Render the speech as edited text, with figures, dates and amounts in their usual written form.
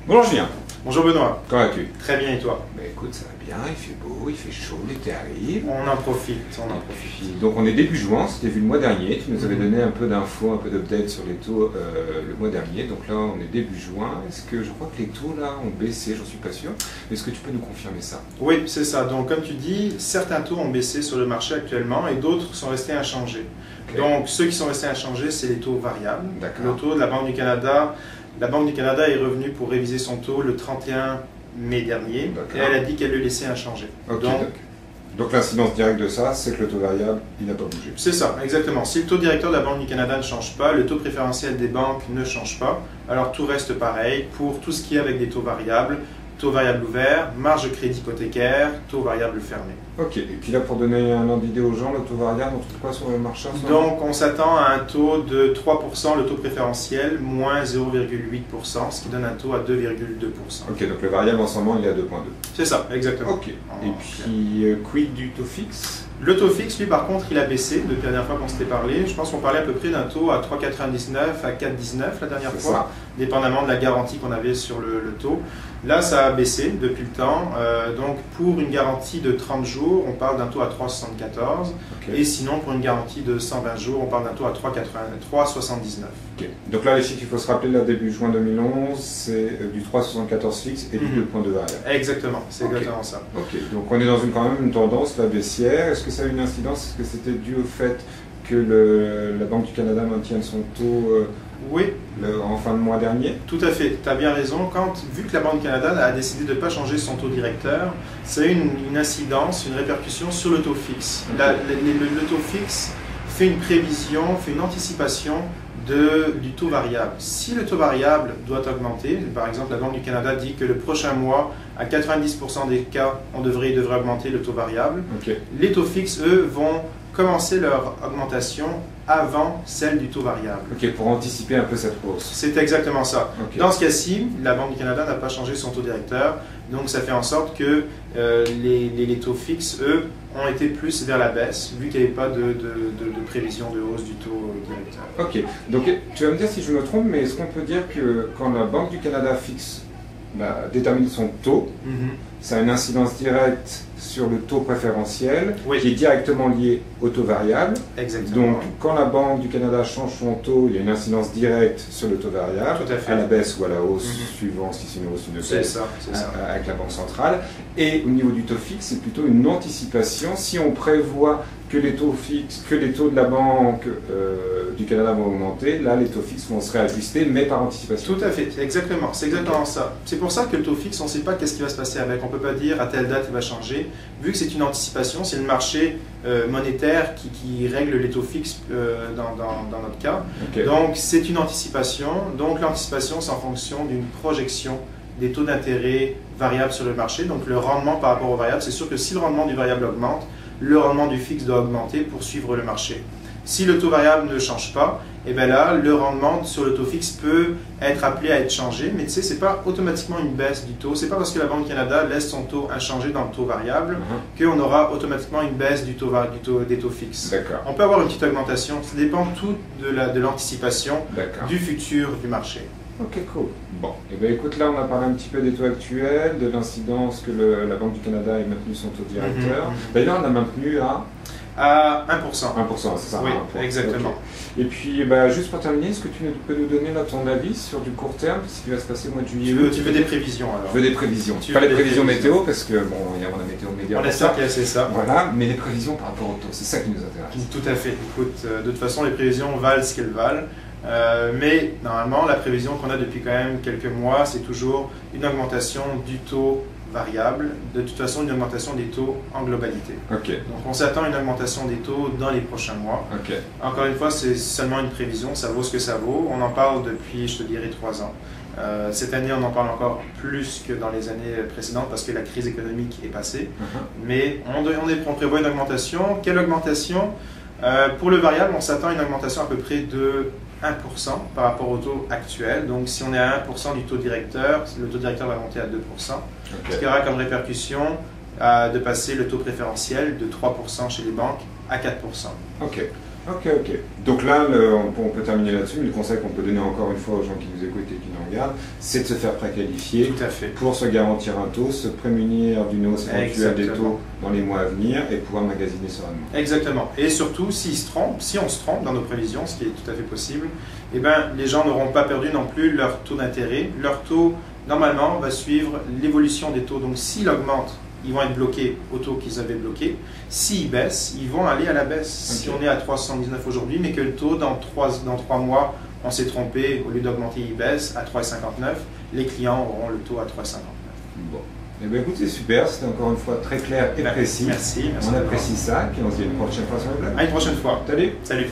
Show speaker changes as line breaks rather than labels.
Bonjour Julien.
Bonjour Benoît.
Comment vas-tu?
Très bien et toi?
Bah écoute, ça va bien, il fait beau, il fait chaud, l'été arrive.
On en profite, on en profite.
Puis, donc on est début juin, c'était vu le mois dernier, tu nous avais donné un peu d'infos, un peu d'update sur les taux le mois dernier. Donc là on est début juin, est-ce que je crois que les taux là ont baissé, j'en suis pas sûr. Est-ce que tu peux nous confirmer ça?
Oui, c'est ça. Donc comme tu dis, certains taux ont baissé sur le marché actuellement et d'autres sont restés inchangés.
Okay.
Donc ceux qui sont restés inchangés, c'est les taux variables. Le
D'accord.
taux de la Banque du Canada. La Banque du Canada est revenue pour réviser son taux le 31 mai dernier et elle a dit qu'elle le laissait inchangé.
Okay, donc l'incidence directe de ça, c'est que le taux variable, il n'a pas bougé.
C'est ça, exactement. Si le taux directeur de la Banque du Canada ne change pas, le taux préférentiel des banques ne change pas, alors tout reste pareil pour tout ce qui est avec des taux variables ouvert, marge de crédit hypothécaire, taux variable fermé.
Ok, et puis là pour donner un ordre d'idée aux gens, le taux variable, on trouve quoi sur le marché?
Donc on s'attend à un taux de 3%, le taux préférentiel, moins 0,8%, ce qui donne un taux à 2,2%.
Ok, donc le variable en ce moment il est à 2,2.
C'est ça, exactement.
Ok, et puis quid du taux fixe?
Le taux fixe, lui, par contre, il a baissé depuis la dernière fois qu'on s'était parlé. Je pense qu'on parlait à peu près d'un taux à 3,99 à 4,19 la dernière fois,
ça,
dépendamment de la garantie qu'on avait sur le taux. Là, ça a baissé depuis le temps. Donc, pour une garantie de 30 jours, on parle d'un taux à 3,74. Okay. Et sinon, pour une garantie de 120 jours, on parle d'un taux à 3,79.
Okay. Donc là, les chiffres qu'il faut se rappeler, là, début juin 2011, c'est du 3,74 fixe et du 2,2 variable.
Exactement, c'est exactement ça.
Ok, donc on est dans quand même une tendance là, baissière. Est-ce que ça a une incidence? Est-ce que c'était dû au fait que la Banque du Canada maintienne son taux
oui.
En fin de mois dernier?
Tout à fait, tu as bien raison. Vu que la Banque du Canada a décidé de ne pas changer son taux directeur, ça a une incidence, une répercussion sur le taux fixe. Okay. Le taux fixe fait une prévision, fait une anticipation du taux variable. Si le taux variable doit augmenter, par exemple la Banque du Canada dit que le prochain mois, à 90% des cas, on devrait augmenter le taux variable,
okay.
Les taux fixes, eux, vont commencer leur augmentation avant celle du taux variable.
Ok, pour anticiper un peu cette hausse.
C'est exactement ça.
Okay.
Dans ce cas-ci, la Banque du Canada n'a pas changé son taux directeur, donc ça fait en sorte que les taux fixes, eux, ont été plus vers la baisse, vu qu'il n'y avait pas de prévision de hausse du taux directeur.
Ok, donc tu vas me dire si je me trompe, mais est-ce qu'on peut dire que quand la Banque du Canada détermine son taux, ça a une incidence directe sur le taux préférentiel,
oui.
Qui est directement lié au taux variable.
Exactement.
Donc, quand la Banque du Canada change son taux, il y a une incidence directe sur le taux variable,
tout à fait.
À la baisse ou à la hausse, suivant si c'est une hausse ou une baisse, avec la Banque centrale. Et au niveau du taux fixe, c'est plutôt une anticipation. Si on prévoit que les taux fixes, que les taux de la Banque du Canada vont augmenter, là, les taux fixes vont se réajuster, mais par anticipation.
Tout à fait, exactement. C'est exactement ça. C'est pour ça que le taux fixe, on ne sait pas qu'est-ce qui va se passer avec. On ne peut pas dire à telle date il va changer. Vu que c'est une anticipation, c'est le marché monétaire qui règle les taux fixes dans notre cas.
Okay.
Donc, c'est une anticipation. Donc, l'anticipation, c'est en fonction d'une projection des taux d'intérêt variables sur le marché. Donc, le rendement par rapport au variable, c'est sûr que si le rendement du variable augmente, le rendement du fixe doit augmenter pour suivre le marché. Si le taux variable ne change pas, et bien là, le rendement sur le taux fixe peut être appelé à être changé, mais tu sais, ce n'est pas automatiquement une baisse du taux. Ce n'est pas parce que la Banque du Canada laisse son taux inchangé dans le taux variable qu'on aura automatiquement une baisse des taux fixes. On peut avoir une petite augmentation, ça dépend tout de l'anticipation du futur du marché.
Ok, cool. Bon, et bien écoute, là on a parlé un petit peu des taux actuels, de l'incidence que la Banque du Canada ait maintenu son taux directeur. D'ailleurs, on a maintenu
à 1%.
1%, c'est ça?
Oui, exactement.
Okay. Et puis, juste pour terminer, est-ce que tu peux nous donner là, ton avis sur du court terme, ce qui va se passer au mois de juillet?
Tu veux des prévisions alors?
Je veux des prévisions. Pas les prévisions météo, parce que bon, il y a la météo média.
On espère qu'il y a assez ça.
Voilà, mais les prévisions par rapport au taux, c'est ça qui nous intéresse.
Tout à fait. Écoute, de toute façon, les prévisions valent ce qu'elles valent. Mais normalement, la prévision qu'on a depuis quand même quelques mois, c'est toujours une augmentation du taux variable, de toute façon une augmentation des taux en globalité.
Okay.
Donc on s'attend à une augmentation des taux dans les prochains mois.
Okay.
Encore une fois, c'est seulement une prévision, ça vaut ce que ça vaut. On en parle depuis, je te dirais, 3 ans. Cette année, on en parle encore plus que dans les années précédentes parce que la crise économique est passée. Mais on prévoit une augmentation. Quelle augmentation? Pour le variable, on s'attend à une augmentation à peu près de 1% par rapport au taux actuel. Donc si on est à 1% du taux directeur, le taux directeur va monter à 2%. Ce qui aura comme répercussion de passer le taux préférentiel de 3% chez les banques à 4%.
Ok. Ok. Donc là, on peut terminer là-dessus, mais le conseil qu'on peut donner encore une fois aux gens qui nous écoutent et qui nous regardent, c'est de se faire préqualifier pour se garantir un taux, se prémunir d'une hausse éventuelle des taux dans les mois à venir et pouvoir magasiner sereinement.
Exactement. Et surtout, si on se trompe dans nos prévisions, ce qui est tout à fait possible, eh ben, les gens n'auront pas perdu non plus leur taux d'intérêt. Leur taux, normalement, va suivre l'évolution des taux. Donc, s'il augmente, ils vont être bloqués au taux qu'ils avaient bloqué. S'ils baissent, ils vont aller à la baisse. Si on est à 3,79 aujourd'hui, mais que le taux, dans 3 mois, on s'est trompé, au lieu d'augmenter, il baisse à 3,59, les clients auront le taux à 3,59.
Bon. Eh bien, écoute, c'est super. C'était encore une fois très clair et précis.
Merci.
On apprécie ça. Et puis, on se dit à une prochaine fois sur le blog.
À une prochaine fois.
Salut.
Salut.